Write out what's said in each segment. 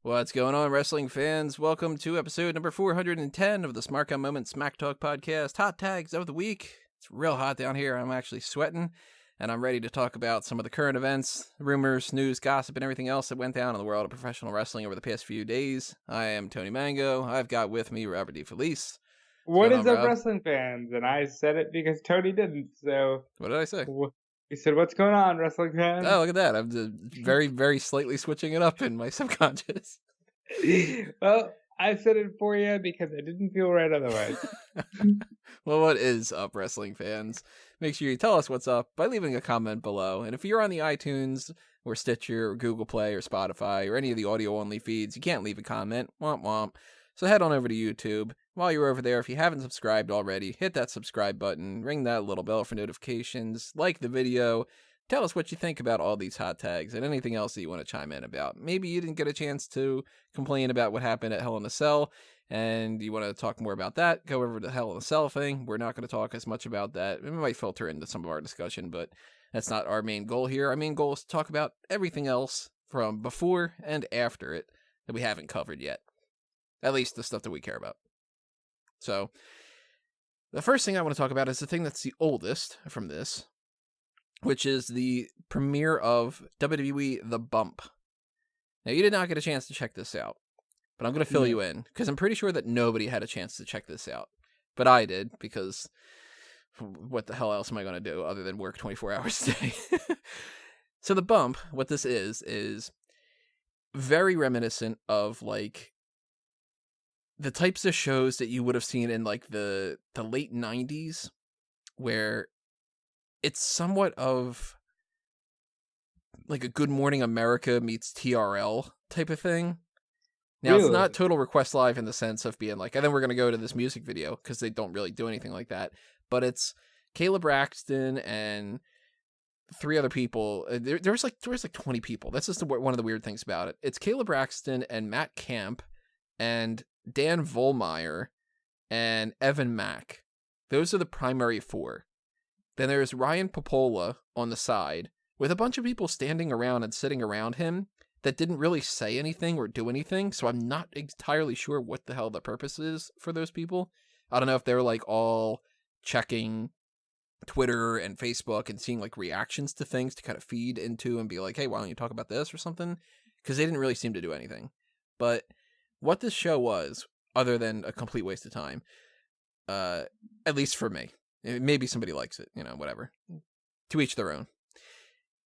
What's going on, wrestling fans? Welcome to episode number 410 of the Smark on Moment Smack Talk podcast, Hot Tags of the Week. It's real hot down here. I'm actually sweating, and I'm ready to talk about some of the current events, rumors, news, gossip, and everything else that went down in the world of professional wrestling over the past few days. I am Tony Mango. I've got with me Robert D. Felice. What is up, Rob? wrestling fans? And I said it because Tony didn't, so... What did I say? He said, what's going on, wrestling fans? Oh, look at that. I'm very, very slightly switching it up in my subconscious. Well, I said it for you because I didn't feel right otherwise. Well, what is up, wrestling fans? Make sure you tell us what's up by leaving a comment below. And if you're on the iTunes or Stitcher or Google Play or Spotify or any of the audio-only feeds, you can't leave a comment. Womp womp. So head on over to YouTube. While you're over there, if you haven't subscribed already, hit that subscribe button, ring that little bell for notifications, like the video, tell us what you think about all these hot tags and anything else that you want to chime in about. Maybe you didn't get a chance to complain about what happened at Hell in a Cell, and you want to talk more about that, go over to the Hell in a Cell thing. We're not going to talk as much about that. It might filter into some of our discussion, but that's not our main goal here. Our main goal is to talk about everything else from before and after it that we haven't covered yet. At least the stuff that we care about. So, the first thing I want to talk about is the thing that's the oldest from this, which is the premiere of WWE The Bump. Now, you did not get a chance to check this out, but I'm going to fill you in, because I'm pretty sure that nobody had a chance to check this out. But I did, because what the hell else am I going to do other than work 24 hours a day? So The Bump, what this is very reminiscent of, like, the types of shows that you would have seen in, like, the late 90s, where it's somewhat of like a Good Morning America meets TRL type of thing. Now, It's not Total Request Live in the sense of being like, and then we're going to go to this music video, because they don't really do anything like that. But it's Kayla Braxton and three other people. There was like 20 people. That's just one of the weird things about it. It's Kayla Braxton and Matt Camp and Dan Vollmeyer and Evan Mack. Those are the primary four. Then there's Ryan Popola on the side with a bunch of people standing around and sitting around him that didn't really say anything or do anything. So I'm not entirely sure what the hell the purpose is for those people. I don't know if they're like all checking Twitter and Facebook and seeing like reactions to things to kind of feed into and be like, hey, why don't you talk about this or something? Because they didn't really seem to do anything. But what this show was, other than a complete waste of time, at least for me, maybe somebody likes it, whatever. To each their own.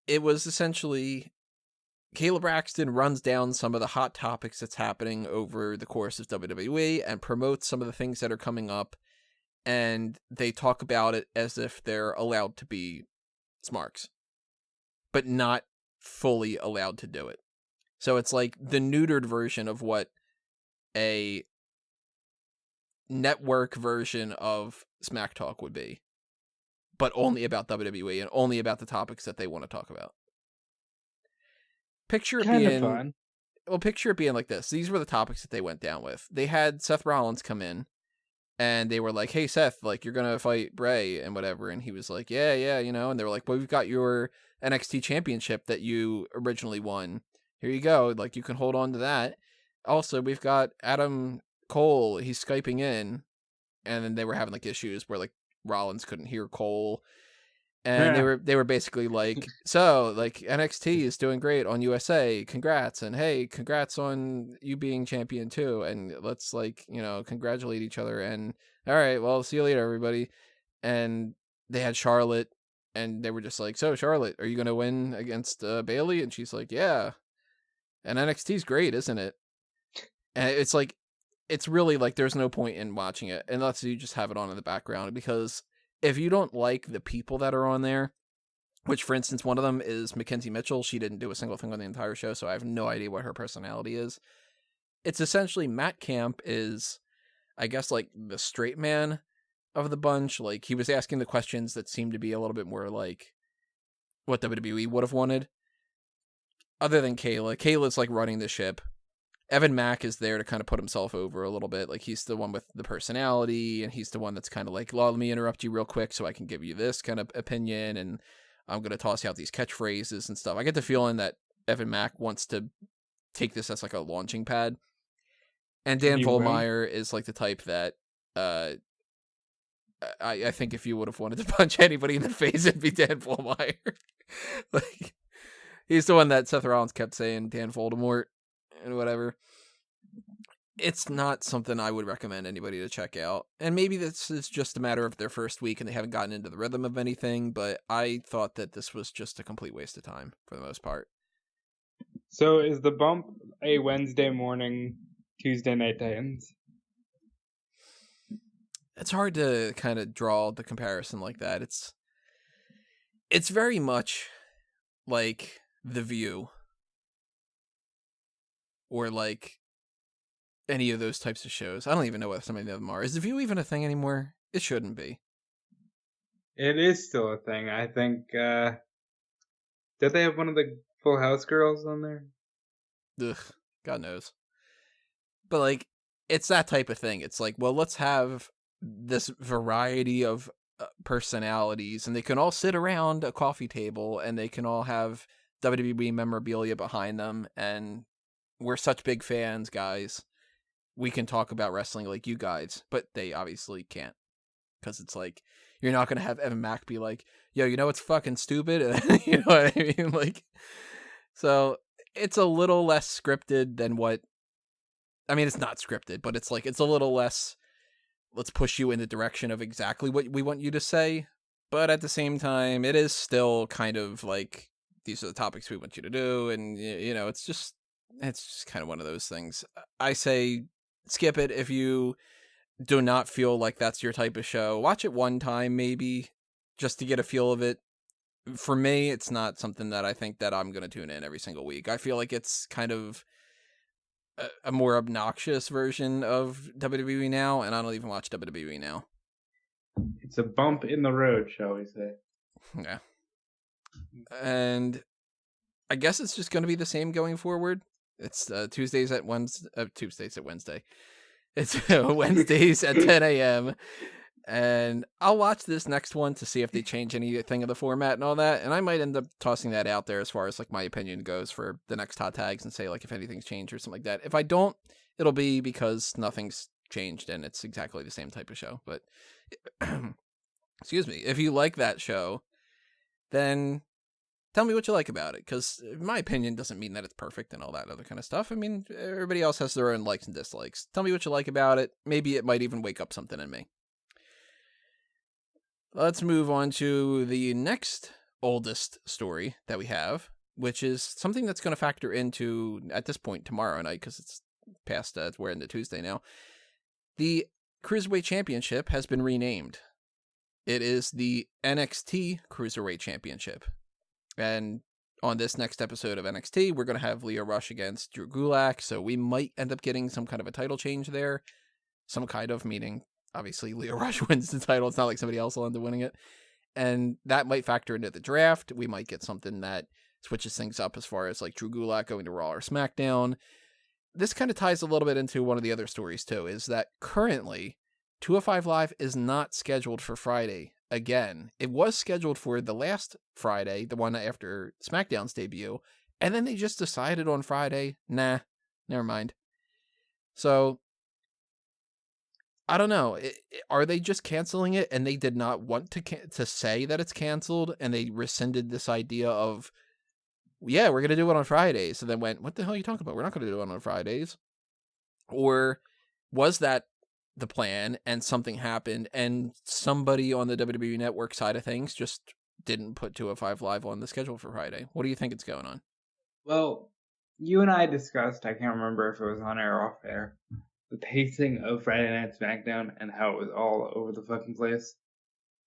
It was essentially Kayla Braxton runs down some of the hot topics that's happening over the course of WWE and promotes some of the things that are coming up, and they talk about it as if they're allowed to be Smarks, but not fully allowed to do it. So it's like the neutered version of what a network version of Smack Talk would be, but only about WWE and only about the topics that they want to talk about. Picture it being like this. These were the topics that they went down with. They had Seth Rollins come in, and they were like, hey, Seth, like, you're going to fight Bray and whatever. And he was like, yeah, and they were like, well, we've got your NXT Championship that you originally won. Here you go. Like, you can hold on to that. Also, we've got Adam Cole. He's Skyping in. And then they were having like issues where like Rollins couldn't hear Cole. And they were basically like, so like NXT is doing great on USA. Congrats. And hey, congrats on you being champion too. And let's like, congratulate each other. And all right, well, see you later, everybody. And they had Charlotte, and they were just like, so Charlotte, are you going to win against Bayley? And she's like, yeah. And NXT's great, isn't it? And it's like, it's really like there's no point in watching it unless you just have it on in the background, because if you don't like the people that are on there, which for instance, one of them is Mackenzie Mitchell. She didn't do a single thing on the entire show, so I have no idea what her personality is. It's essentially Matt Camp is, I guess, like the straight man of the bunch. Like he was asking the questions that seemed to be a little bit more like what WWE would have wanted. Other than Kayla's like running the ship. Evan Mack is there to kind of put himself over a little bit. Like he's the one with the personality, and he's the one that's kind of like, let me interrupt you real quick so I can give you this kind of opinion, and I'm going to toss out these catchphrases and stuff. I get the feeling that Evan Mack wants to take this as like a launching pad. And Dan You will? Vollmeyer is like the type that I think if you would have wanted to punch anybody in the face, it'd be Dan Vollmeyer. Like, he's the one that Seth Rollins kept saying, Dan Voldemort and whatever. It's not something I would recommend anybody to check out. And maybe this is just a matter of their first week and they haven't gotten into the rhythm of anything, but I thought that this was just a complete waste of time for the most part. So is the bump a Wednesday morning, Tuesday night Titans? It's hard to kind of draw the comparison like that. It's very much like The View or like any of those types of shows. I don't even know what some of them are. Is The View even a thing anymore? It shouldn't be. It is still a thing. I think, did they have one of the Full House girls on there? Ugh, God knows. But like, it's that type of thing. It's like, well, let's have this variety of personalities and they can all sit around a coffee table and they can all have WWE memorabilia behind them. And we're such big fans, guys. We can talk about wrestling like you guys, but they obviously can't. Because it's like, you're not going to have Evan Mack be like, yo, you know what's fucking stupid? You know what I mean? Like, so it's a little less scripted than what, I mean, it's not scripted, but it's like, it's a little less, let's push you in the direction of exactly what we want you to say. But at the same time, it is still kind of like, these are the topics we want you to do. And, you know, it's just kind of one of those things. I say, skip it if you do not feel like that's your type of show. Watch it one time, maybe, just to get a feel of it. For me, it's not something that I think that I'm going to tune in every single week. I feel like it's kind of a more obnoxious version of WWE now, and I don't even watch WWE now. It's a bump in the road, shall we say. Yeah. And I guess it's just going to be the same going forward. It's Tuesdays at Wednesday. It's Wednesdays at 10 a.m. And I'll watch this next one to see if they change anything of the format and all that. And I might end up tossing that out there as far as like my opinion goes for the next hot tags and say like if anything's changed or something like that. If I don't, it'll be because nothing's changed and it's exactly the same type of show. But excuse me, if you like that show, then tell me what you like about it, because my opinion doesn't mean that it's perfect and all that other kind of stuff. I mean, everybody else has their own likes and dislikes. Tell me what you like about it. Maybe it might even wake up something in me. Let's move on to the next oldest story that we have, which is something that's going to factor into, at this point, tomorrow night, because it's past, we're into Tuesday now. The Cruiserweight Championship has been renamed. It is the NXT Cruiserweight Championship. And on this next episode of NXT, we're going to have Lio Rush against Drew Gulak, so we might end up getting some kind of a title change there. Some kind of, meaning, obviously, Lio Rush wins the title. It's not like somebody else will end up winning it. And that might factor into the draft. We might get something that switches things up as far as, like, Drew Gulak going to Raw or SmackDown. This kind of ties a little bit into one of the other stories, too, is that currently, 205 Live is not scheduled for Friday. Again, it was scheduled for the last Friday, the one after SmackDown's debut, and then they just decided on Friday, nah, never mind. So, I don't know. Are they just canceling it and they did not want to say that it's canceled and they rescinded this idea of, yeah, we're going to do it on Fridays. So then went, what the hell are you talking about? We're not going to do it on Fridays. Or was that the plan and something happened and somebody on the WWE Network side of things just didn't put 205 Live on the schedule for Friday? What do you think is going on? Well, you and I discussed, I can't remember if it was on air or off air, the pacing of Friday Night SmackDown and how it was all over the fucking place.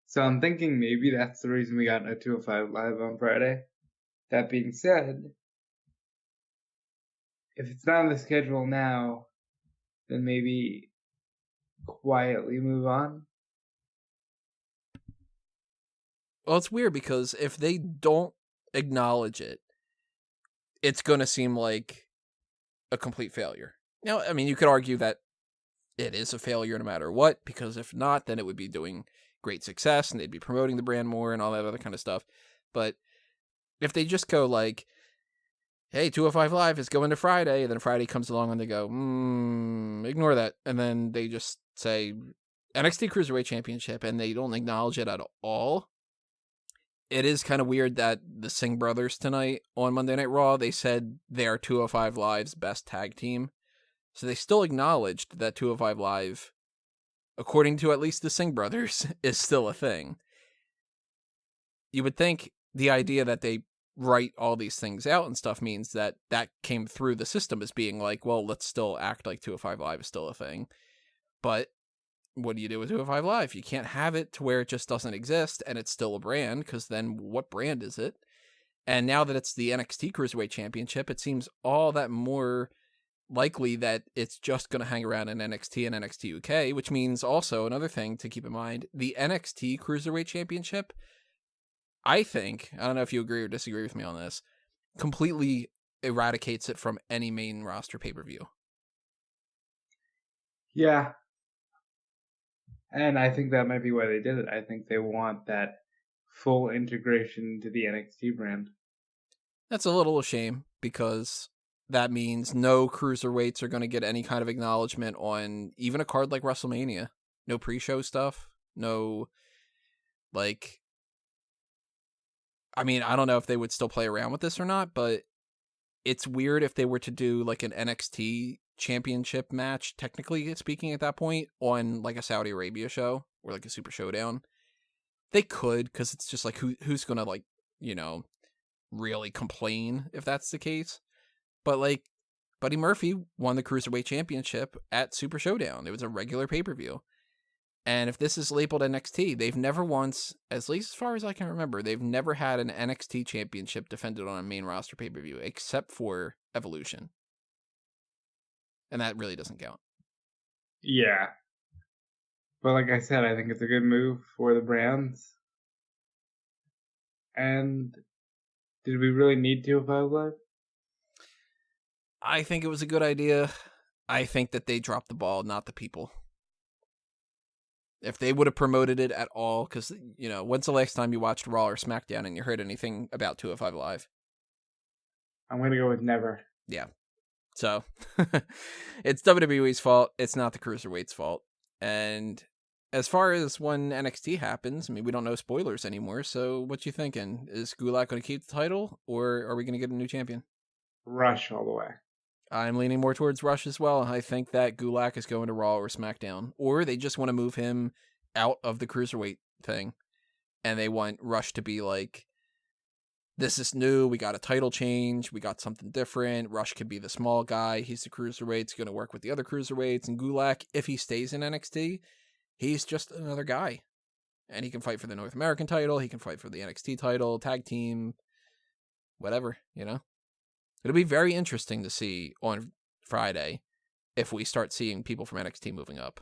So I'm thinking maybe that's the reason we got a 205 Live on Friday. That being said, if it's not on the schedule now, then maybe quietly move on. Well, it's weird because if they don't acknowledge it, it's going to seem like a complete failure. Now, I mean, you could argue that it is a failure no matter what, because if not, then it would be doing great success and they'd be promoting the brand more and all that other kind of stuff. But if they just go like, hey, 205 Live is going to Friday. And then Friday comes along and they go, ignore that. And then they just say NXT Cruiserweight Championship and they don't acknowledge it at all. It is kind of weird that the Singh brothers tonight on Monday Night Raw, they said they are 205 Live's best tag team. So they still acknowledged that 205 Live, according to at least the Singh brothers, is still a thing. You would think the idea that they write all these things out and stuff means that came through the system as being like, well, let's still act like 205 Live is still a thing. But what do you do with 205 Live? You can't have it to where it just doesn't exist and it's still a brand, because then what brand is it? And now that it's the NXT Cruiserweight Championship, it seems all that more likely that it's just going to hang around in NXT and NXT UK, which means also another thing to keep in mind, the NXT Cruiserweight Championship, I think, I don't know if you agree or disagree with me on this, completely eradicates it from any main roster pay-per-view. Yeah. And I think that might be why they did it. I think they want that full integration into the NXT brand. That's a little shame, because that means no cruiserweights are going to get any kind of acknowledgement on even a card like WrestleMania. No pre-show stuff. No, like, I mean, I don't know if they would still play around with this or not, but it's weird if they were to do like an NXT championship match, technically speaking, at that point, on like a Saudi Arabia show or like a Super Showdown. They could, because it's just like, who's gonna, like, you know, really complain if that's the case. But like, Buddy Murphy won the Cruiserweight Championship at Super Showdown. It was a regular pay-per-view. And if this is labeled NXT, they've never once, at least as far as I can remember, they've never had an NXT championship defended on a main roster pay-per-view, except for Evolution. And that really doesn't count. Yeah. But like I said, I think it's a good move for the brands. And did we really need 205 Live? I think it was a good idea. I think that they dropped the ball, not the people. If they would have promoted it at all, because, you know, when's the last time you watched Raw or SmackDown and you heard anything about 205 Live? I'm going to go with never. Yeah. So, it's WWE's fault. It's not the Cruiserweight's fault. And as far as when NXT happens, I mean, we don't know spoilers anymore, so what you thinking? Is Gulak going to keep the title, or are we going to get a new champion? Rush all the way. I'm leaning more towards Rush as well. I think that Gulak is going to Raw or SmackDown, or they just want to move him out of the Cruiserweight thing, and they want Rush to be like, this is new, we got a title change, we got something different, Rush could be the small guy, he's the Cruiserweight, he's going to work with the other Cruiserweights, and Gulak, if he stays in NXT, he's just another guy. And he can fight for the North American title, he can fight for the NXT title, tag team, whatever, you know? It'll be very interesting to see on Friday if we start seeing people from NXT moving up.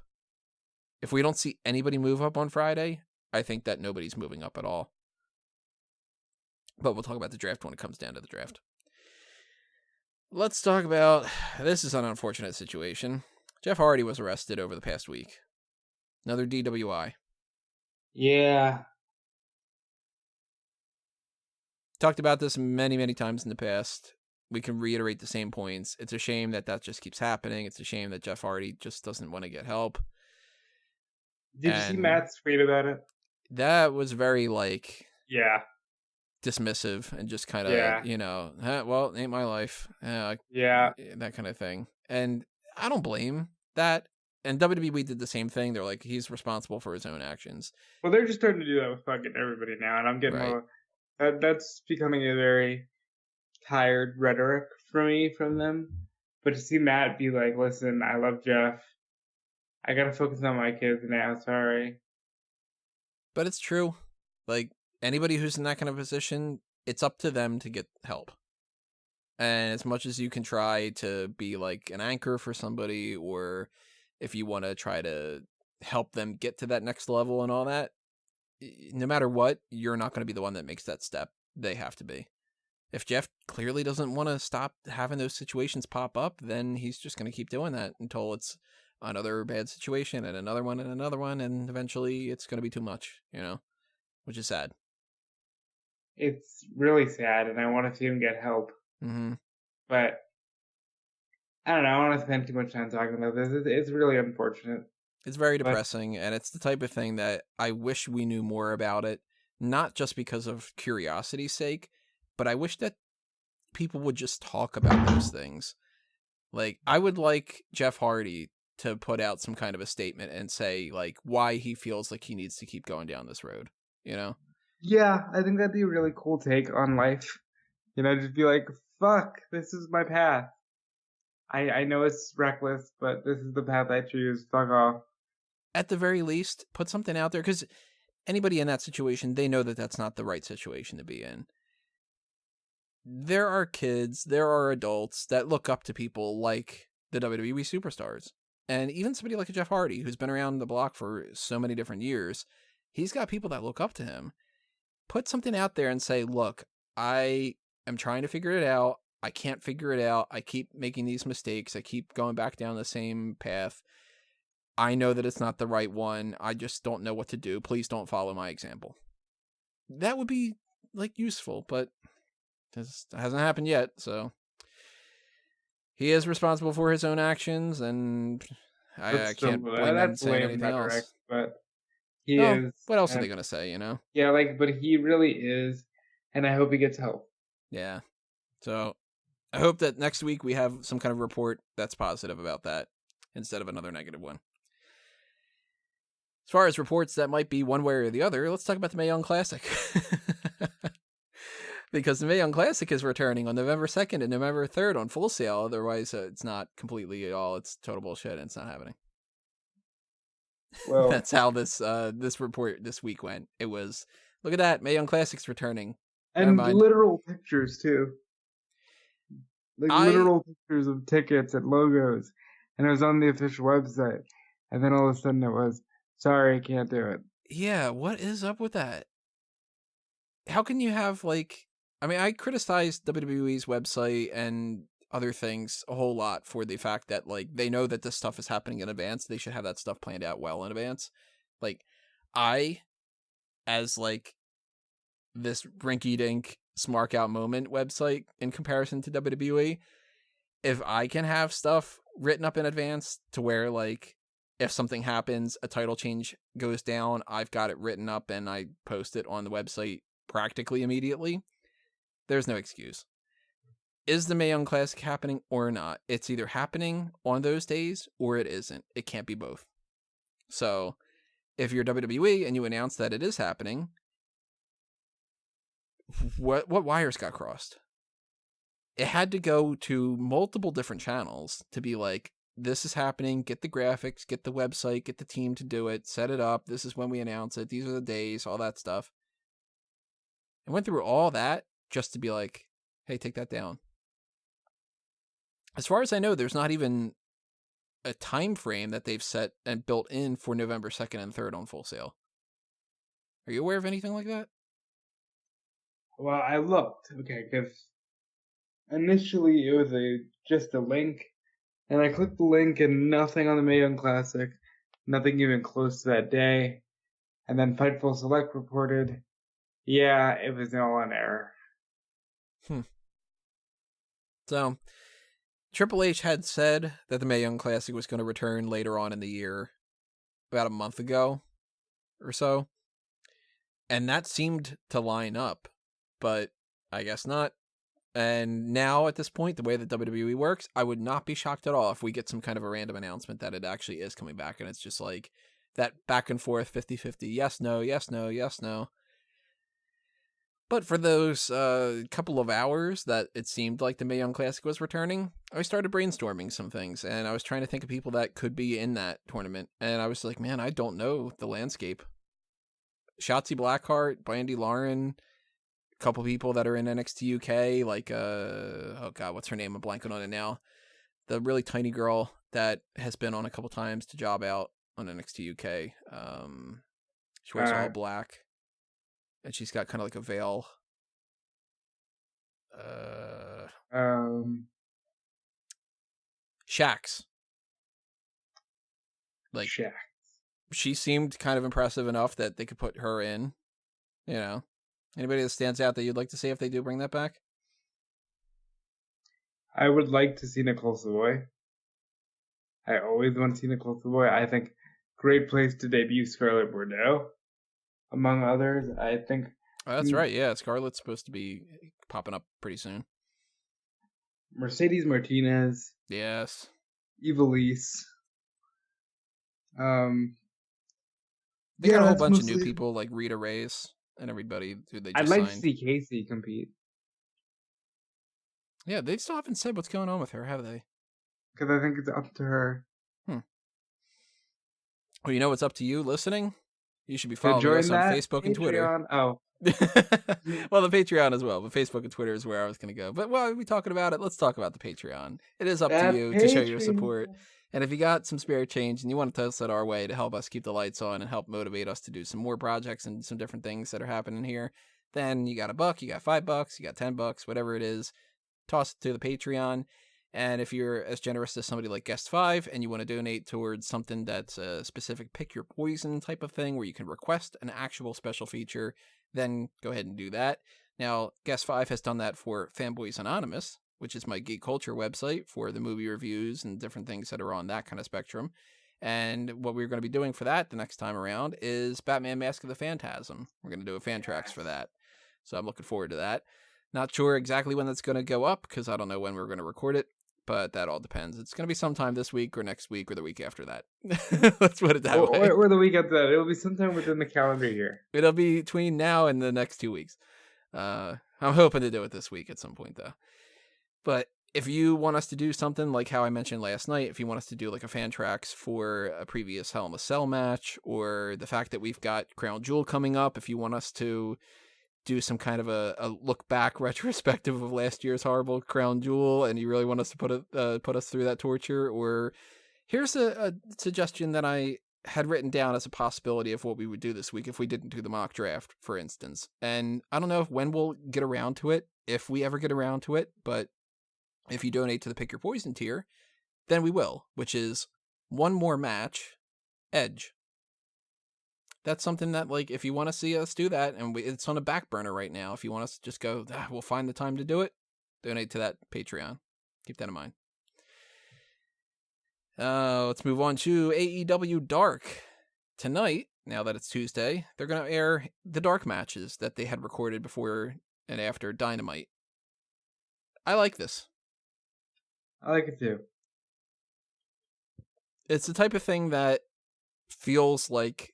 If we don't see anybody move up on Friday, I think that nobody's moving up at all. But we'll talk about the draft when it comes down to the draft. Let's talk about, this is an unfortunate situation. Jeff Hardy was arrested over the past week. Another DWI. Yeah. Talked about this many, many times in the past. We can reiterate the same points. It's a shame that just keeps happening. It's a shame that Jeff Hardy just doesn't want to get help. Did you see Matt's tweet about it? That was very, like... Yeah. dismissive and just kind of, you know, well, it ain't my life. Yeah. That kind of thing. And I don't blame that. And WWE did the same thing. They're like, he's responsible for his own actions. Well, they're just starting to do that with fucking everybody now. And I'm getting that's becoming a very tired rhetoric for me from them. But to see Matt be like, listen, I love Jeff. I got to focus on my kids now. Sorry. But it's true. Like, anybody who's in that kind of position, it's up to them to get help. And as much as you can try to be like an anchor for somebody, or if you want to try to help them get to that next level and all that, no matter what, you're not going to be the one that makes that step. They have to be. If Jeff clearly doesn't want to stop having those situations pop up, then he's just going to keep doing that until it's another bad situation and another one, and eventually it's going to be too much, you know, which is sad. It's really sad, and I want to see him get help. Mm-hmm. But I don't know. I don't want to spend too much time talking about this. It's really unfortunate. It's very But depressing, and it's the type of thing that I wish we knew more about it, not just because of curiosity's sake, but I wish that people would just talk about those things. Like, I would like Jeff Hardy to put out some kind of a statement and say, like, why he feels like he needs to keep going down this road, you know? yeah, I think that'd be a really cool take on life. Just be like, fuck, this is my path. I know it's reckless, but this is the path I choose. Fuck off. At the very least, put something out there, because anybody in that situation, they know that that's not the right situation to be in. There are kids, there are adults that look up to people like the WWE superstars. And even somebody like a Jeff Hardy, who's been around the block for so many different years, he's got people that look up to him. Put something out there and say, look, I am trying to figure it out. I can't figure it out. I keep making these mistakes. I keep going back down the same path. I know that it's not the right one. I just don't know what to do. Please don't follow my example. That would be, like, useful, but this hasn't happened yet, so he is responsible for his own actions, and I can't blame them saying anything else. But he is. What else are they going to say, Yeah, but he really is, and I hope he gets help. Yeah. So I hope that next week we have some kind of report that's positive about that instead of another negative one. As far as reports that might be one way or the other, let's talk about the Mae Young Classic. Because the Mae Young Classic is returning on November 2nd and November 3rd on Full Sail. Otherwise, it's not completely all. It's total bullshit, and it's not happening. Well, that's how this report this week went. It was, look at that, Mae Young Classic's returning. And literal pictures, too. Literal pictures of tickets and logos. And it was on the official website. And then all of a sudden it was, sorry, can't do it. Yeah, what is up with that? How can you have, I criticized WWE's website and other things a whole lot for the fact that, they know that this stuff is happening in advance. They should have that stuff planned out well in advance. As, this rinky-dink Smark Out Moment website in comparison to WWE, if I can have stuff written up in advance to where, if something happens, a title change goes down, I've got it written up and I post it on the website practically immediately, there's no excuse. Is the Mae Young Classic happening or not? It's either happening on those days or it isn't. It can't be both. So, if you're WWE and you announce that it is happening, what wires got crossed? It had to go to multiple different channels to be like, this is happening, get the graphics, get the website, get the team to do it, set it up, this is when we announce it, these are the days, all that stuff. I went through all that just to be like, hey, take that down. As far as I know, there's not even a time frame that they've set and built in for November 2nd and 3rd on Full Sail. Are you aware of anything like that? Well, I looked, because initially it was just a link, and I clicked the link and nothing on the Mae Young Classic, nothing even close to that day, and then Fightful Select reported, yeah, it was all an error. So, Triple H had said that the Mae Young Classic was going to return later on in the year, about a month ago or so, and that seemed to line up, but I guess not. And now, at this point, the way that WWE works, I would not be shocked at all if we get some kind of a random announcement that it actually is coming back, and it's just like that back and forth 50-50, yes, no, yes, no, yes, no. But for those couple of hours that it seemed like the Mae Young Classic was returning, I started brainstorming some things, and I was trying to think of people that could be in that tournament, and I was like, man, I don't know the landscape. Shotzi Blackheart, Brandy Lauren, a couple people that are in NXT UK, oh god, what's her name? I'm blanking on it now. The really tiny girl that has been on a couple times to job out on NXT UK. She wears all black, and she's got kind of like a veil. Shax. Shax. She seemed kind of impressive enough that they could put her in. Anybody that stands out that you'd like to see if they do bring that back? I would like to see Nicole Savoy. I always want to see Nicole Savoy. I think great place to debut Scarlett Bordeaux, among others. I think Oh, that's right. Yeah, Scarlett's supposed to be popping up pretty soon. Mercedes Martinez, Yes. Ivelisse. They got a whole that's bunch of new mostly- people like Rita Reyes and everybody who they just I'd like to signed. see Casey compete Yeah, they still haven't said what's going on with her, have they? because I think it's up to her. Well, you know what's up to you listening? You should be To following join us on that Facebook and Twitter. Patreon. Oh, Well, the Patreon as well, but Facebook and Twitter is where I was going to go. But while we're talking about it, let's talk about the Patreon. It is up to that you to show your Patreon. support. And if you got some spare change and you want to toss it our way to help us keep the lights on and help motivate us to do some more projects and some different things that are happening here, then you got $1, you got $5, you got $10, whatever it is, toss it to the Patreon. And if you're as generous as somebody like Guest 5 and you want to donate towards something that's a specific pick your poison type of thing where you can request an actual special feature, then go ahead and do that. Now, Guest 5 has done that for Fanboys Anonymous, which is my geek culture website for the movie reviews and different things that are on that kind of spectrum. And what we're going to be doing for that the next time around is Batman Mask of the Phantasm. We're going to do a fan tracks for that. So I'm looking forward to that. Not sure exactly when that's going to go up because I don't know when we're going to record it. But that all depends. It's going to be sometime this week or next week or the week after that. Let's put it that way. Or the week after that. It'll be sometime within the calendar year. It'll be between now and the next 2 weeks. I'm hoping to do it this week at some point, though. But if you want us to do something like how I mentioned last night, if you want us to do like a fan tracks for a previous Hell in a Cell match, or the fact that we've got Crown Jewel coming up, if you want us to do some kind of a look back retrospective of last year's horrible Crown Jewel, and you really want us to put us through that torture, or here's a suggestion that I had written down as a possibility of what we would do this week if we didn't do the mock draft, for instance. And I don't know when we'll get around to it, if we ever get around to it, but if you donate to the Pick Your Poison tier, then we will, which is one more match, Edge. That's something that, like, if you want to see us do that, and it's on a back burner right now, if you want us to just go, we'll find the time to do it, donate to that Patreon. Keep that in mind. Let's move on to AEW Dark. Tonight, now that it's Tuesday, they're going to air the Dark matches that they had recorded before and after Dynamite. I like this. I like it too. It's the type of thing that feels like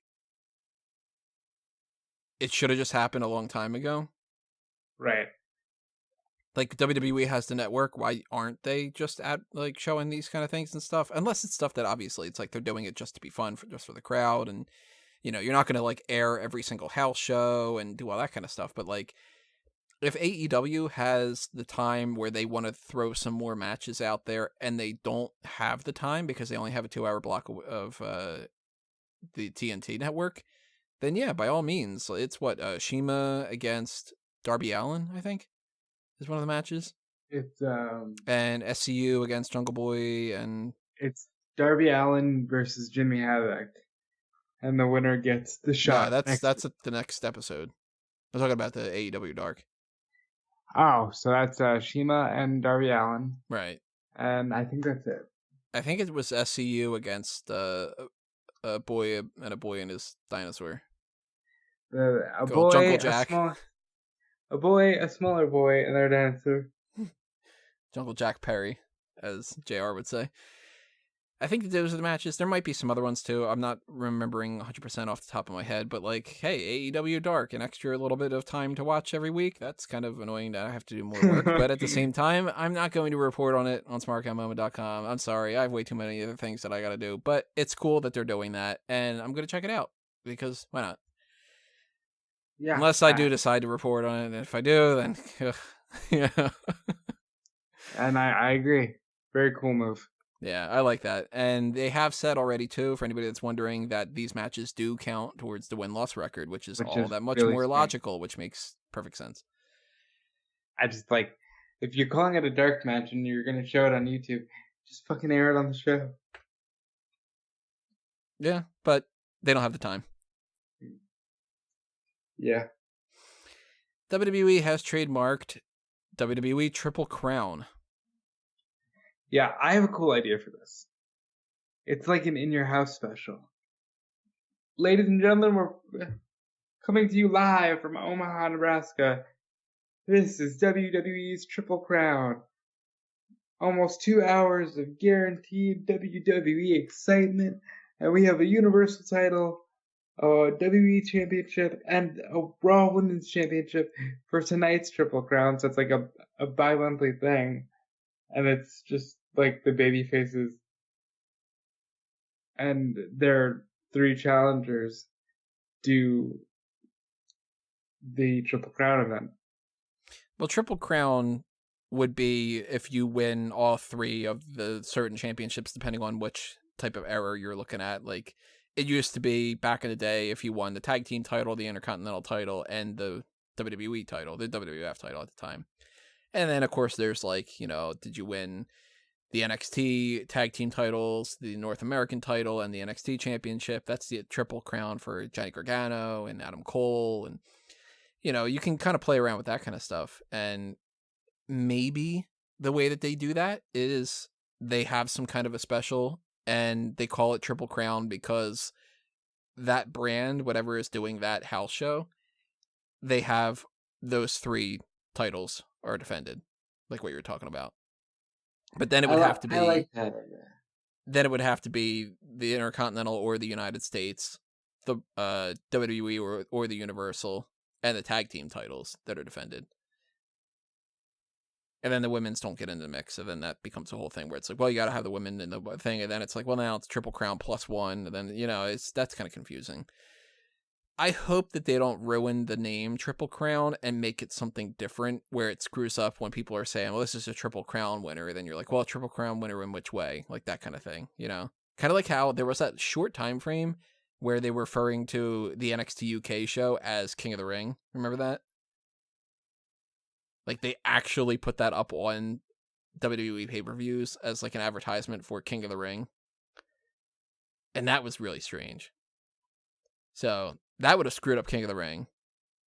it should have just happened a long time ago. Right. Like, WWE has the network. Why aren't they just showing these kind of things and stuff? Unless it's stuff that obviously it's like they're doing it just to be fun, just for the crowd. And, you know, you're not going to like air every single house show and do all that kind of stuff. But like, if AEW has the time where they want to throw some more matches out there and they don't have the time because they only have a 2-hour block of the TNT network, then yeah, by all means. It's what, Shima against Darby Allin, I think, is one of the matches. It's And SCU against Jungle Boy, and it's Darby Allin versus Jimmy Havoc, and the winner gets the shot. no, that's the next episode. I'm talking about the AEW Dark. Oh, so that's Shima and Darby Allin, Right. and I think that's it. I think it was SCU against a boy and his dinosaur. A Go, boy, Jungle Jack. a smaller boy, and their dancer. Jungle Jack Perry, as JR would say. I think those are the matches. There might be some other ones too. I'm not remembering 100% off the top of my head, but like, hey, AEW Dark, an extra little bit of time to watch every week. That's kind of annoying that I have to do more work. But at the same time, I'm not going to report on it on smarkmoment.com. I'm sorry. I have way too many other things that I got to do. But it's cool that they're doing that, and I'm going to check it out because why not? Yeah. Unless I do decide to report on it, and if I do, then yeah. And I agree. Very cool move. Yeah, I like that. And they have said already, too, for anybody that's wondering, that these matches do count towards the win-loss record, which is all that much really more smart. logical, which makes perfect sense. I just like, if you're calling it a dark match and you're going to show it on YouTube, just fucking air it on the show. Yeah, but they don't have the time. Yeah. WWE has trademarked WWE Triple Crown. Yeah, I have a cool idea for this. It's like an In Your House special. Ladies and gentlemen, we're coming to you live from Omaha, Nebraska. This is WWE's Triple Crown. Almost 2 hours of guaranteed WWE excitement, and we have a Universal title, a WWE Championship, and a Raw Women's Championship for tonight's Triple Crown. So it's like a bi-monthly thing, and it's just like the baby faces and their 3 challengers do the Triple Crown event. Well, Triple Crown would be if you win all 3 of the certain championships, depending on which type of era you're looking at. Like, it used to be back in the day if you won the tag team title, the Intercontinental title, and the WWE title, the WWF title at the time. And then, of course, there's like, did you win the NXT tag team titles, the North American title, and the NXT championship? That's the Triple Crown for Johnny Gargano and Adam Cole. And, you can kind of play around with that kind of stuff. And maybe the way that they do that is they have some kind of a special and they call it Triple Crown because that brand, whatever is doing that house show, they have those 3 titles are defended, like what you were talking about. But then it would have to be. I like that. Then it would have to be the Intercontinental or the United States, the WWE or the Universal, and the tag team titles that are defended. And then the women's don't get into the mix, so then that becomes a whole thing where it's like, well, you got to have the women in the thing, and then it's like, well, now it's Triple Crown +1, and then that's kind of confusing. I hope that they don't ruin the name Triple Crown and make it something different where it screws up when people are saying, well, this is a Triple Crown winner. And then you're like, well, Triple Crown winner in which way? Like that kind of thing, Kind of like how there was that short time frame where they were referring to the NXT UK show as King of the Ring. Remember that? Like they actually put that up on WWE pay-per-views as like an advertisement for King of the Ring. And that was really strange. So that would have screwed up King of the Ring.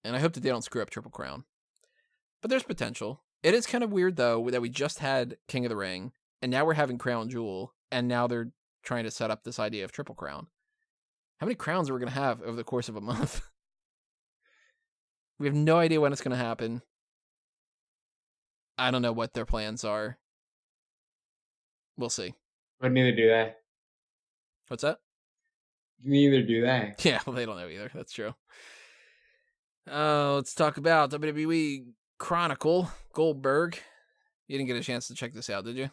And I hope that they don't screw up Triple Crown. But there's potential. It is kind of weird, though, that we just had King of the Ring, and now we're having Crown Jewel, and now they're trying to set up this idea of Triple Crown. How many crowns are we going to have over the course of a month? We have no idea when it's going to happen. I don't know what their plans are. We'll see. But neither do they. What's that? Neither do they. Yeah, well, they don't know either. That's true. Let's talk about WWE Chronicle, Goldberg. You didn't get a chance to check this out, did you?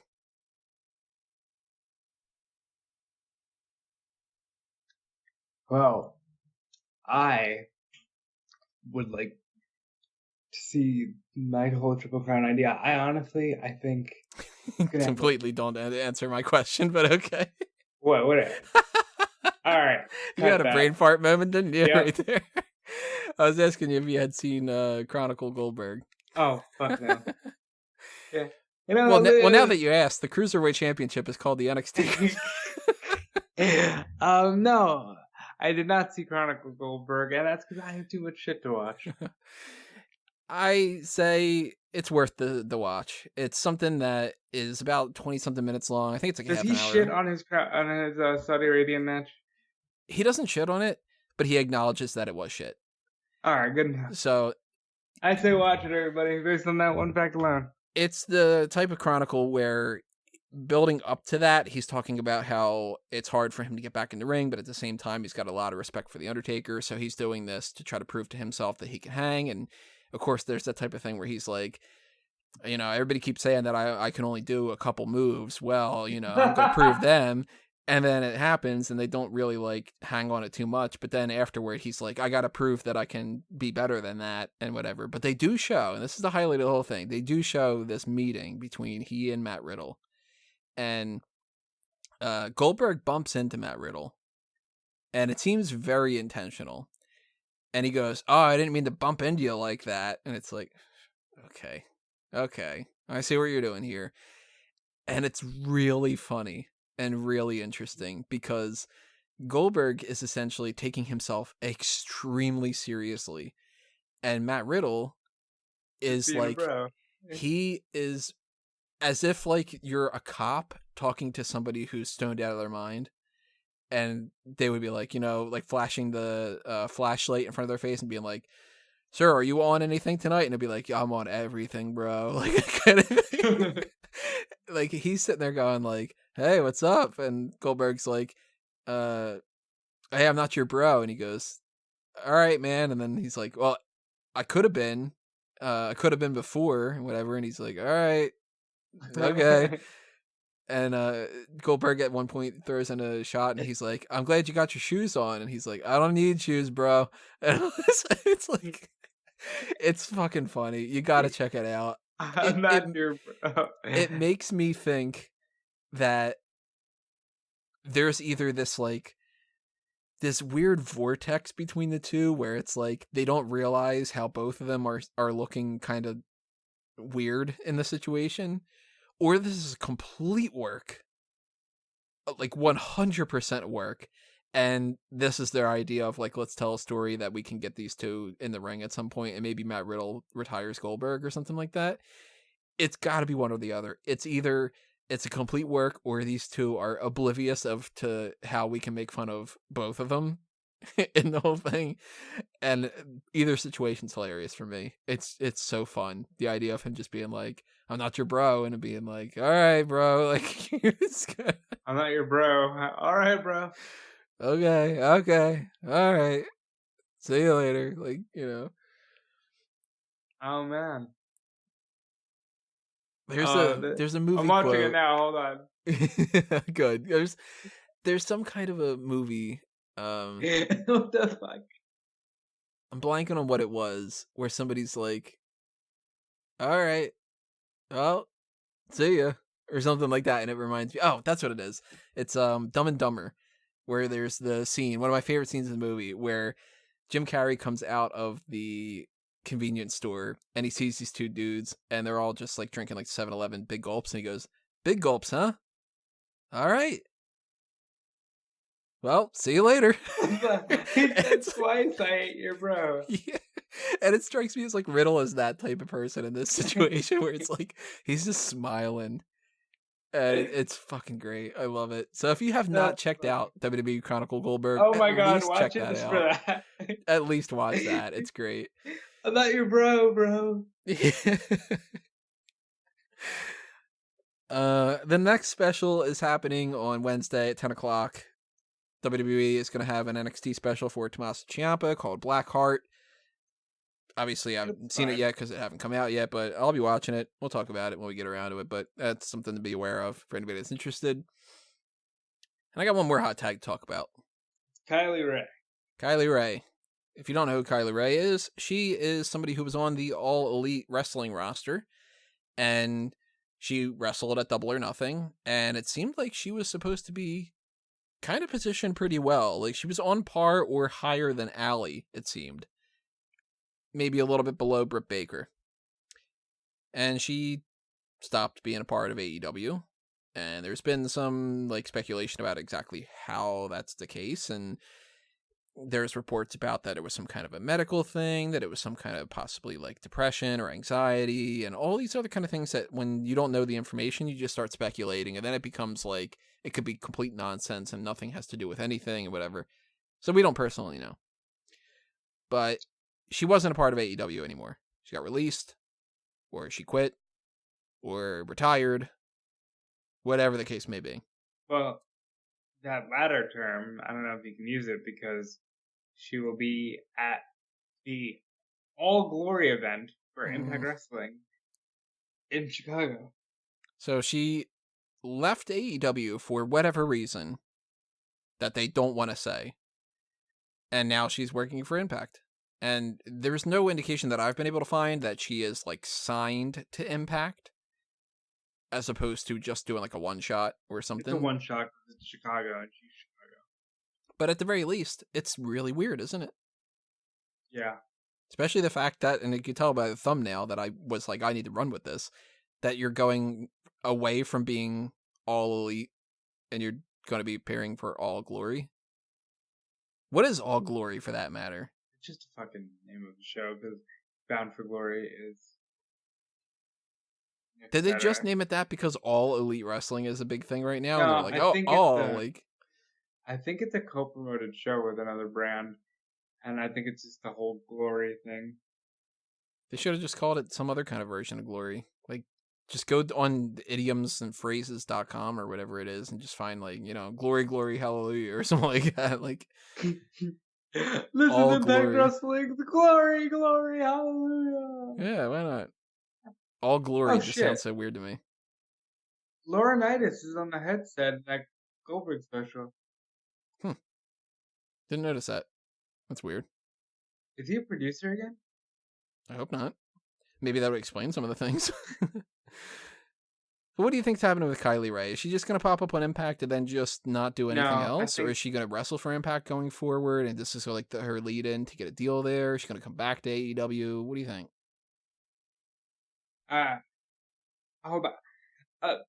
Well, I would like to see my whole Triple Crown idea. I think... Completely don't answer my question, but okay. What? All right. You had a brain fart moment, didn't you? Yep. Right there. I was asking you if you had seen Chronicle Goldberg. Oh, fuck no. Yeah. Well, now that you asked, the Cruiserweight Championship is called the NXT. No, I did not see Chronicle Goldberg, and that's because I have too much shit to watch. I say it's worth the watch. It's something that is about 20-something minutes long. I think it's like Does half an hour. Does he shit on his Saudi Arabian match? He doesn't shit on it, but he acknowledges that it was shit. All right, good enough. So I say watch it, everybody, based on that one fact alone. It's the type of Chronicle where building up to that, he's talking about how it's hard for him to get back in the ring, but at the same time, he's got a lot of respect for The Undertaker, so he's doing this to try to prove to himself that he can hang. And of course, there's that type of thing where he's like, everybody keeps saying that I can only do a couple moves. Well, I'm going to prove them. And then it happens, and they don't really, hang on it too much. But then afterward, he's like, I got to prove that I can be better than that and whatever. But they do show, and this is the highlight of the whole thing, they do show this meeting between he and Matt Riddle. And Goldberg bumps into Matt Riddle, and it seems very intentional. And he goes, oh, I didn't mean to bump into you like that. And it's like, okay, I see what you're doing here. And it's really funny and really interesting because Goldberg is essentially taking himself extremely seriously. And Matt Riddle is he is as if like you're a cop talking to somebody who's stoned out of their mind, and they would be like, like flashing the flashlight in front of their face and being like, "Sir, are you on anything tonight?" And it'd be like, "Yeah, I'm on everything, bro." Like, kind of thing. Like, he's sitting there going like, "Hey, what's up?" And Goldberg's like, "Hey, I'm not your bro." And he goes, "All right, man." And then he's like, "Well, I could have been. I could have been before and whatever." And he's like, "All right, okay." And Goldberg at one point throws in a shot, and he's like, "I'm glad you got your shoes on." And he's like, "I don't need shoes, bro." And it's like, it's fucking funny. You gotta check it out. I'm not your bro. It makes me think that there's either this weird vortex between the two where it's like they don't realize how both of them are looking kind of weird in the situation, or this is complete work, like 100% work, and this is their idea of like, let's tell a story that we can get these two in the ring at some point, and maybe Matt Riddle retires Goldberg or something like that. It's got to be one or the other. It's either it's a complete work, or these two are oblivious to how we can make fun of both of them in the whole thing. And either situation's hilarious for me. It's so fun. The idea of him just being like, "I'm not your bro," and it being like, "All right, bro." Like, it's good. I'm not your bro. All right, bro. Okay, all right. See you later. Like, Oh man. there's a movie I'm watching quote. it now. Hold on. Good. There's some kind of a movie. What the fuck? I'm blanking on what it was, where somebody's like, "All right, well, see ya," or something like that, and it reminds me. Oh, that's what it is. It's Dumb and Dumber, where there's the scene, one of my favorite scenes in the movie, where Jim Carrey comes out of the convenience store and he sees these two dudes, and they're all just like drinking like 7-Eleven big gulps, and he goes, "Big gulps, huh? All right. Well, see you later." He said twice, "I ain't your bro." Yeah. And it strikes me as like Riddle is that type of person in this situation where it's like he's just smiling. And it's fucking great. I love it. So if you have not checked out WWE Chronicle Goldberg, Oh at my god, least check watch it that just out. for that. At least watch that. It's great. I'm not your bro. The next special is happening on Wednesday at 10 o'clock. WWE is going to have an NXT special for Tommaso Ciampa called Blackheart. Obviously, I haven't seen it yet because it haven't come out yet, but I'll be watching it. We'll talk about it when we get around to it, but that's something to be aware of for anybody that's interested. And I got one more hot tag to talk about. Kylie Rae. Kylie Rae. If you don't know who Kylie Rae is, she is somebody who was on the All Elite Wrestling roster, and she wrestled at Double or Nothing, and it seemed like she was supposed to be kind of positioned pretty well. Like, she was on par or higher than Allie, it seemed. Maybe a little bit below Britt Baker. And she stopped being a part of AEW. And there's been some like speculation about exactly how that's the case. And there's reports about that it was some kind of a medical thing, that it was some kind of possibly like depression or anxiety, and all these other kind of things that when you don't know the information, you just start speculating. And then it becomes like it could be complete nonsense and nothing has to do with anything and whatever. So we don't personally know. But she wasn't a part of AEW anymore. She got released, or she quit, or retired, whatever the case may be. Well, that latter term, I don't know if you can use it because she will be at the All Glory event for Impact Wrestling in Chicago. So she left AEW for whatever reason that they don't want to say. And now she's working for Impact. And there's no indication that I've been able to find that she is like signed to Impact, as opposed to just doing like a one shot or something. It's a one shot because it's Chicago and she's Chicago. But at the very least, it's really weird, isn't it? Yeah. Especially the fact that, and you can tell by the thumbnail that I was like, I need to run with this, that you're going away from being All Elite and you're going to be appearing for All Glory. What is All Glory for that matter? It's just a fucking name of the show because Bound for Glory is Did they just Saturday. name it that because all Elite Wrestling is a big thing right now? And No, they're like, I oh, think all, like... I think it's a co-promoted show with another brand, and I think it's just the whole Glory thing. They should have just called it some other kind of version of Glory. Like, just go on idiomsandphrases.com or whatever it is and just find, like, glory, glory, hallelujah, or something like that. Like, Listen all to Impact glory. Wrestling, the glory, glory, hallelujah. Yeah, why not? All glory just shit. sounds so weird to me. Laurinaitis is on the headset in that Goldberg special. Didn't notice that. That's weird. Is he a producer again? I hope not. Maybe that would explain some of the things. What do you think's happening with Kylie Rae? Is she just going to pop up on Impact and then just not do anything else? Or is she going to wrestle for Impact going forward? And this is sort of like her lead in to get a deal there? Is she going to come back to AEW? What do you think? Hold on.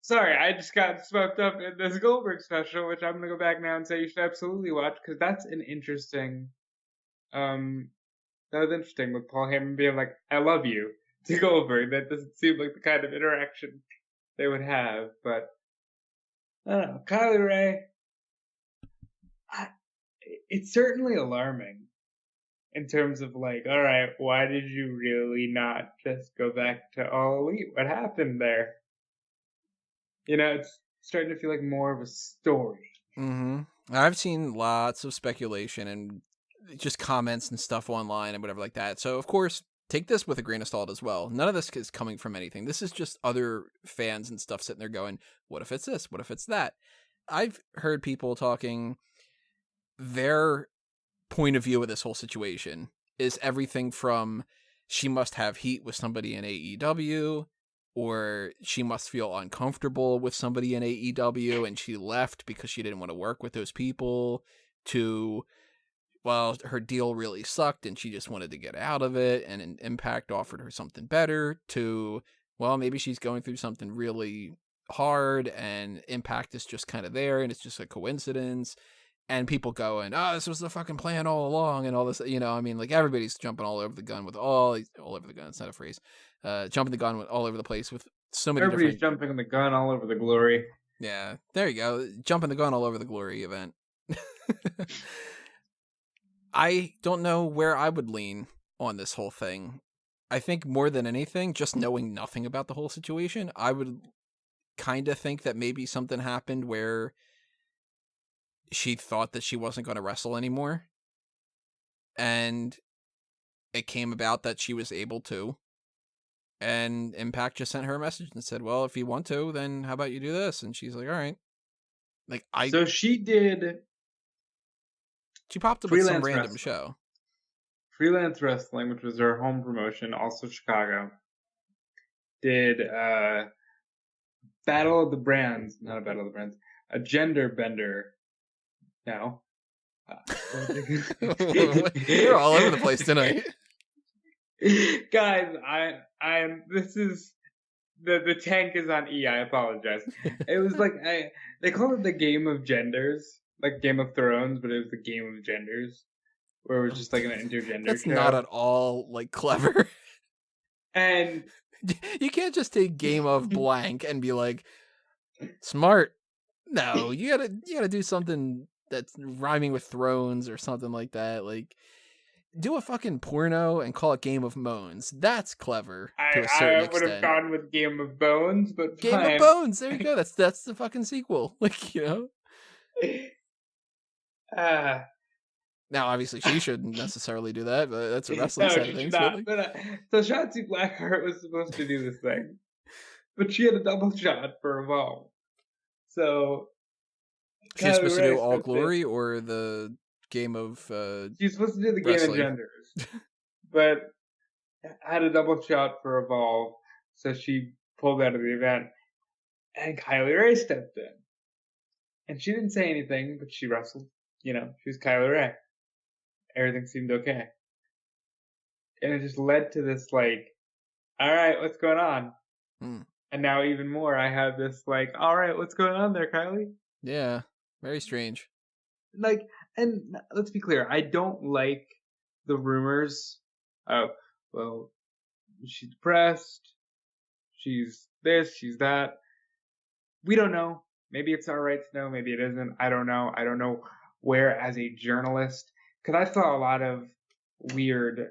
Sorry, I just got swept up in this Goldberg special, which I'm going to go back now and say you should absolutely watch, because that's an interesting, that was interesting with Paul Heyman being like, I love you, to Goldberg. That doesn't seem like the kind of interaction they would have, but I don't know. Kylie Rae, it's certainly alarming in terms of like, all right, why did you really not just go back to All Elite? What happened there? It's starting to feel like more of a story. Mm-hmm. I've seen lots of speculation and just comments and stuff online and whatever like that. So, of course, take this with a grain of salt as well. None of this is coming from anything. This is just other fans and stuff sitting there going, what if it's this? What if it's that? I've heard people talking, their point of view of this whole situation is everything from she must have heat with somebody in AEW, or she must feel uncomfortable with somebody in AEW and she left because she didn't want to work with those people, to, well, her deal really sucked and she just wanted to get out of it and an Impact offered her something better, to, well, maybe she's going through something really hard and Impact is just kind of there and it's just a coincidence. And people going, oh, this was the fucking plan all along and all this, I mean, like, everybody's jumping all over the gun with all over the gun. It's not a phrase. Jumping the gun all over the place with so many Everybody's jumping the gun all over the Glory. Yeah, there you go. Jumping the gun all over the Glory event. I don't know where I would lean on this whole thing. I think more than anything, just knowing nothing about the whole situation, I would kind of think that maybe something happened where she thought that she wasn't going to wrestle anymore. And it came about that she was able to. And Impact just sent her a message and said, well, if you want to, then how about you do this? And she's like, all right. So she popped up with some random show. Freelance Wrestling, which was her home promotion, also Chicago, did Battle of the Brands, not a Battle of the Brands, a gender bender. No. You're all over the place tonight. Guys, this is, the tank is on E, I apologize. It was like, they called it the Game of Genders, like Game of Thrones, but it was the Game of Genders, where it was just like an intergender That's show. not at all, like, clever. And you can't just take Game of Blank and be like, smart. No, you gotta do something that's rhyming with thrones or something like that. Like, do a fucking porno and call it Game of Moans. That's clever to a certain extent. I would have gone with Game of Bones, but Game of Bones. There you go. That's the fucking sequel. Like, Now, obviously, she shouldn't necessarily do that, but that's a wrestling side of things. Not, but, so Shotzi Blackheart was supposed to do this thing, but she had a double shot for Evolve. So she's supposed to do All Glory or the Game of she's supposed to do the wrestling. Game of Genders, but had a double shot for Evolve, so she pulled out of the event, and Kylie Rae stepped in, and she didn't say anything, but she wrestled. She was Kylie Rae. Everything seemed okay, and it just led to this like, all right, what's going on? And now even more, I have this like, all right, what's going on there, Kylie? Yeah, very strange. Like, and let's be clear, I don't like the rumors of, well, she's depressed, she's this, she's that. We don't know. Maybe it's our right to know, maybe it isn't. I don't know. I don't know where, as a journalist, because I saw a lot of weird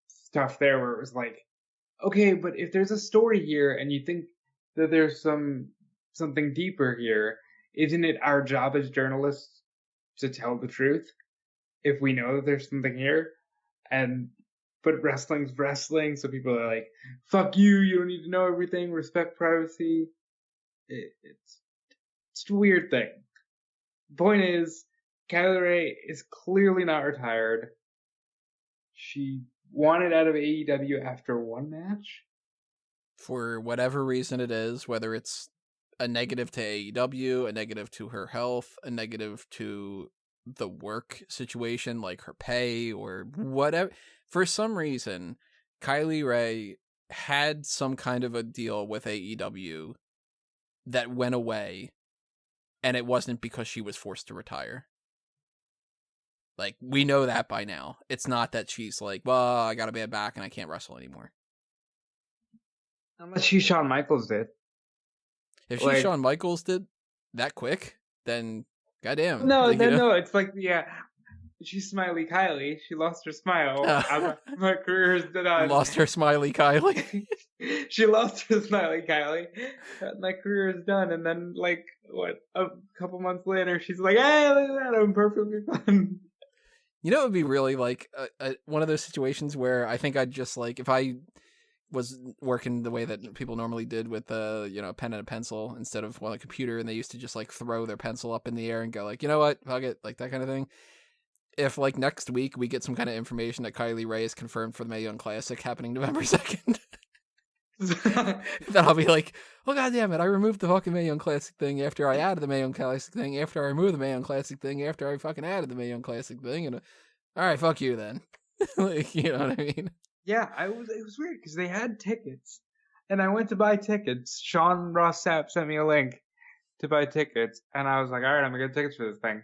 stuff there where it was like, okay, but if there's a story here and you think that there's something deeper here, isn't it our job as journalists to tell the truth if we know that there's something here? And but wrestling's wrestling, so people are like, "Fuck you! You don't need to know everything. Respect privacy." It's a weird thing. The point is, Kylie Rae is clearly not retired. She wanted out of AEW after one match. For whatever reason it is, whether it's a negative to AEW, a negative to her health, a negative to the work situation, like her pay or whatever. For some reason, Kylie Rae had some kind of a deal with AEW that went away, and it wasn't because she was forced to retire. Like, we know that by now. It's not that she's like, well, I got a bad back and I can't wrestle anymore. Unless she Shawn Michaels did. If she Shawn Michaels did that quick, then goddamn. No, it's like, yeah, she's Smiley Kylie. She lost her smile. My career is done. Lost her Smiley Kylie. She lost her Smiley Kylie. My career is done. And then, like, a couple months later, she's like, hey, look at that, I'm perfectly fine. You know, it would be really like one of those situations where I think I'd just like, if I was working the way that people normally did with a pen and a pencil instead of a computer, and they used to just like throw their pencil up in the air and go like, you know what, fuck it, like that kind of thing. If like next week we get some kind of information that Kylie Rae is confirmed for the Mae Young Classic happening November 2nd, then I'll be like, oh god damn it, I removed the fucking Mae Young Classic thing after I added the Mae Young Classic thing after I removed the Mae Young Classic thing after I fucking added the Mae Young Classic thing, and alright, fuck you then. Like, you know what I mean? Yeah, it was weird because they had tickets, and I went to buy tickets. Sean Ross Sapp sent me a link to buy tickets, and I was like, all right, I'm gonna get tickets for this thing,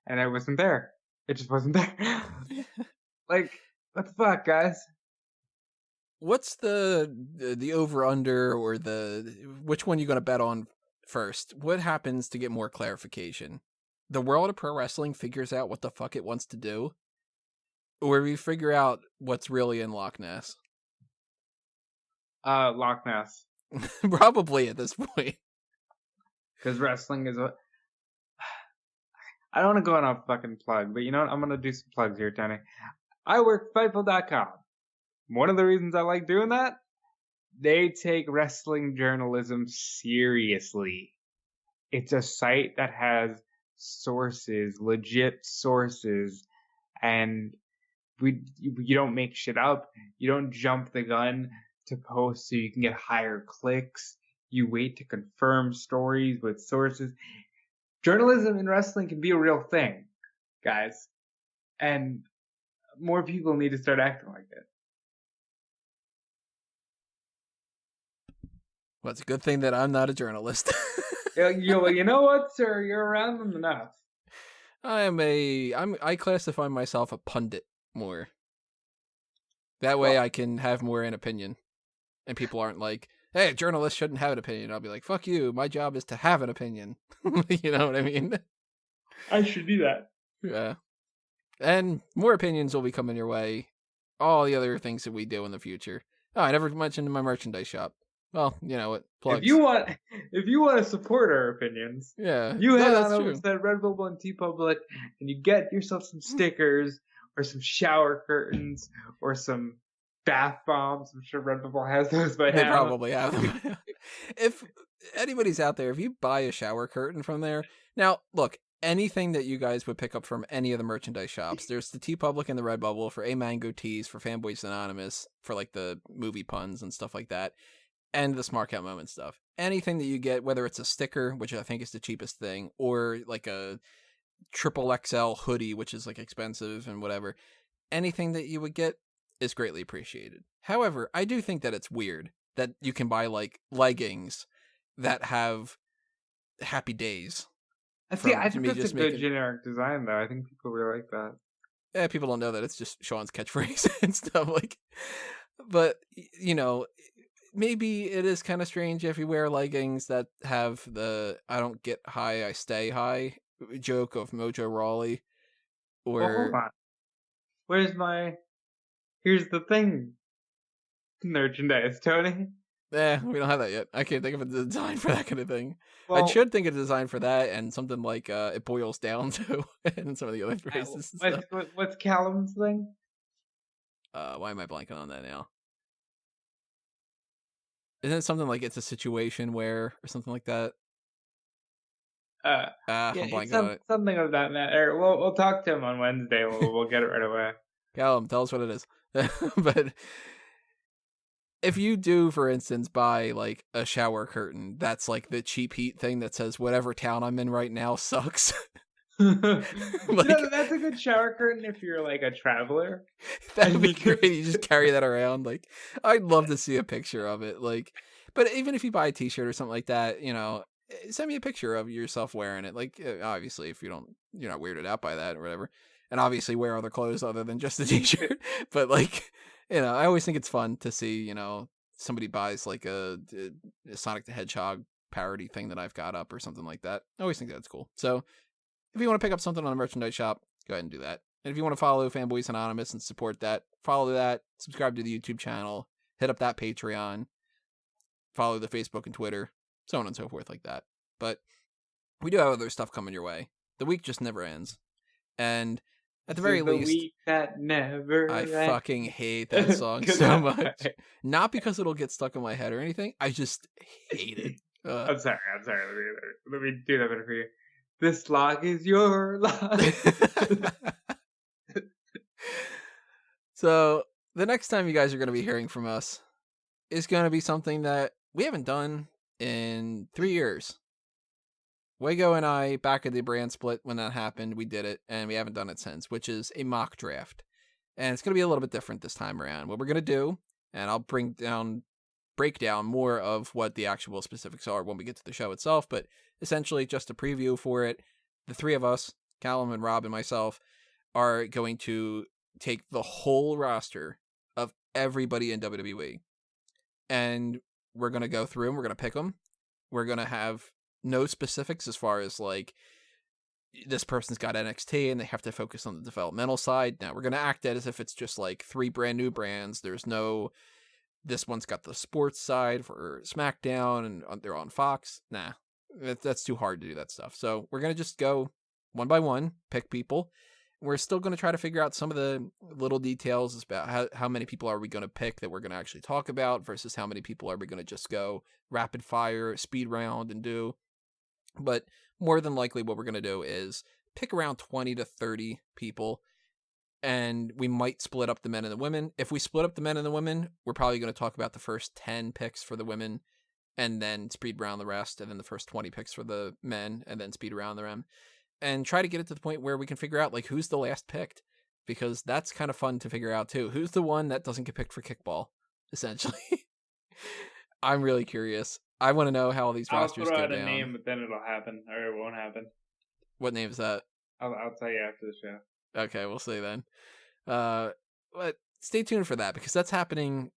and it wasn't there. It just wasn't there. Like, what the fuck, guys? What's the over under, or which one you gonna bet on first? What happens to get more clarification? The world of pro wrestling figures out what the fuck it wants to do, or we figure out what's really in Loch Ness? Loch Ness. Probably at this point. Because wrestling is I don't want to go on a fucking plug, but you know what? I'm going to do some plugs here, Tony. I work Fightful.com. One of the reasons I like doing that, they take wrestling journalism seriously. It's a site that has sources, legit sources, and you don't make shit up. You don't jump the gun to post so you can get higher clicks. You wait to confirm stories with sources. Journalism in wrestling can be a real thing, guys. And more people need to start acting like it. Well, it's a good thing that I'm not a journalist. You know what, sir? You're around them enough. I classify myself a pundit more. That way I can have more an opinion. And people aren't like, hey, a journalist shouldn't have an opinion. I'll be like, fuck you. My job is to have an opinion. You know what I mean? I should do that. Yeah. And more opinions will be coming your way. All the other things that we do in the future. Oh, I never mentioned my merchandise shop. Well, you know what? Plugs. If you want to support our opinions, you head on over to that Redbubble and TeePublic, and you get yourself some stickers or some shower curtains or some bath bombs. I'm sure Redbubble has those by now. They probably have them. If anybody's out there, if you buy a shower curtain from there, now look, anything that you guys would pick up from any of the merchandise shops, there's the TeePublic and the Redbubble for A Mango Tees, for Fanboys Anonymous, for like the movie puns and stuff like that, and the Smark Out Moment stuff. Anything that you get, whether it's a sticker, which I think is the cheapest thing, or like a triple XL hoodie, which is like expensive and whatever, anything that you would get is greatly appreciated. However, I do think that it's weird that you can buy like leggings that have happy days. I think that's a good generic design, though. I think people really like that. Yeah, people don't know that it's just Sean's catchphrase and stuff like. But you know, maybe it is kind of strange if you wear leggings that have the "I don't get high, I stay high" joke of Mojo Rawley, Well, hold or on. Where's my? Here's the thing. Merchandise, Tony. we don't have that yet. I can't think of a design for that kind of thing. I Well, should think of a design for that and something like "It boils down to" and some of the other phrases and stuff. what's Callum's thing? Why am I blanking on that now? Isn't it something like "It's a situation where" or something like that? Yeah, I'm blanking on it. something of that matter. We'll talk to him on Wednesday. We'll get it right away. Callum, tell us what it is. But if you do, for instance, buy like a shower curtain, that's like the cheap heat thing that says whatever town I'm in right now sucks. That's a good shower curtain if you're like a traveler. That would be great. You just carry that around. Like, I'd love to see a picture of it. Like, but even if you buy a T-shirt or something like that, send me a picture of yourself wearing it. Like, obviously, if you're not weirded out by that or whatever, and obviously wear other clothes other than just a T-shirt. But like, I always think it's fun to see, somebody buys like a Sonic the Hedgehog parody thing that I've got up or something like that. I always think that's cool. So if you want to pick up something on the merchandise shop, go ahead and do that. And if you want to follow Fanboys Anonymous and support that, follow that, subscribe to the YouTube channel, hit up that Patreon, follow the Facebook and Twitter, so on and so forth like that. But we do have other stuff coming your way. The week just never ends. And at the very least, week that never I fucking hate that song so much. Not because it'll get stuck in my head or anything. I just hate it. I'm sorry. Let me do that better for you. This lock is your lock. So the next time you guys are going to be hearing from us is going to be something that we haven't done in 3 years. Wago and I, back at the brand split when that happened, we did it, and we haven't done it since, which is a mock draft. And it's going to be a little bit different this time around. What we're going to do, and I'll break down more of what the actual specifics are when we get to the show itself, but essentially just a preview for it. The three of us, Callum and Rob and myself, are going to take the whole roster of everybody in WWE, and we're going to go through them. We're going to pick them. We're going to have no specifics as far as like this person's got NXT and they have to focus on the developmental side. Now we're going to act as if it's just like 3 brand new brands. There's no, this one's got the sports side for SmackDown and they're on Fox. Nah, that's too hard to do that stuff. So we're going to just go one by one, pick people. We're still going to try to figure out some of the little details about how many people are we going to pick that we're going to actually talk about versus how many people are we going to just go rapid fire, speed round and do. But more than likely what we're going to do is pick around 20 to 30 people, and we might split up the men and the women. If we split up the men and the women, we're probably going to talk about the first 10 picks for the women and then speed round the rest, and then the first 20 picks for the men and then speed around the men. And try to get it to the point where we can figure out like who's the last picked, because that's kind of fun to figure out too. Who's the one that doesn't get picked for kickball, essentially. I'm really curious. I want to know how all these rosters go down. I'll throw out a name, but then it'll happen, or it won't happen. What name is that? I'll tell you after the show. Okay, we'll see then. But stay tuned for that, because that's happening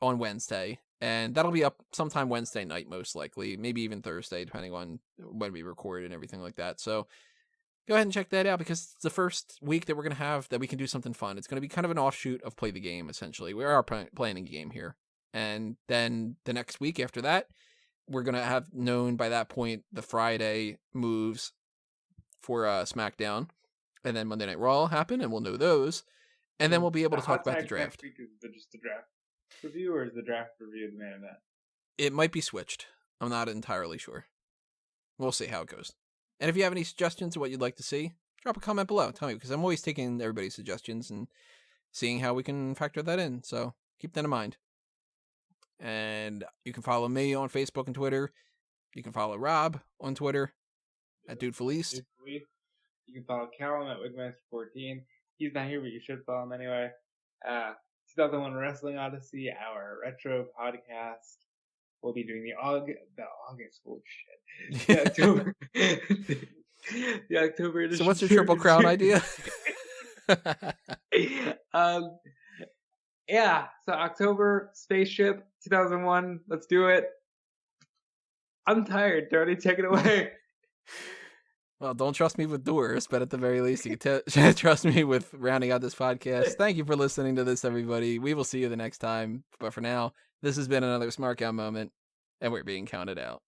on Wednesday, and that'll be up sometime Wednesday night, most likely, maybe even Thursday, depending on when we record and everything like that. So go ahead and check that out, because it's the first week that we're going to have that we can do something fun. It's going to be kind of an offshoot of Play the Game, essentially. We are playing a game here. And then the next week after that, we're going to have known by that point the Friday moves for SmackDown. And then Monday Night Raw will happen, and we'll know those. And then we'll be able to talk about the draft. Next week is just the draft review, or is the draft review the main event? It might be switched. I'm not entirely sure. We'll see how it goes. And if you have any suggestions of what you'd like to see, drop a comment below. Tell me, because I'm always taking everybody's suggestions and seeing how we can factor that in. So keep that in mind. And you can follow me on Facebook and Twitter. You can follow Rob on Twitter at Dude Felice. You can follow Callum at Wigmaster14. He's not here, but you should follow him anyway. 2001 Wrestling Odyssey, our retro podcast. We'll be doing the August bullshit. The October edition. So what's your Triple Crown idea? Yeah, so October, Spaceship, 2001. Let's do it. I'm tired, Tony. Take it away. Well, don't trust me with doors, but at the very least, you can trust me with rounding out this podcast. Thank you for listening to this, everybody. We will see you the next time. But for now, this has been another Smark Out moment, and we're being counted out.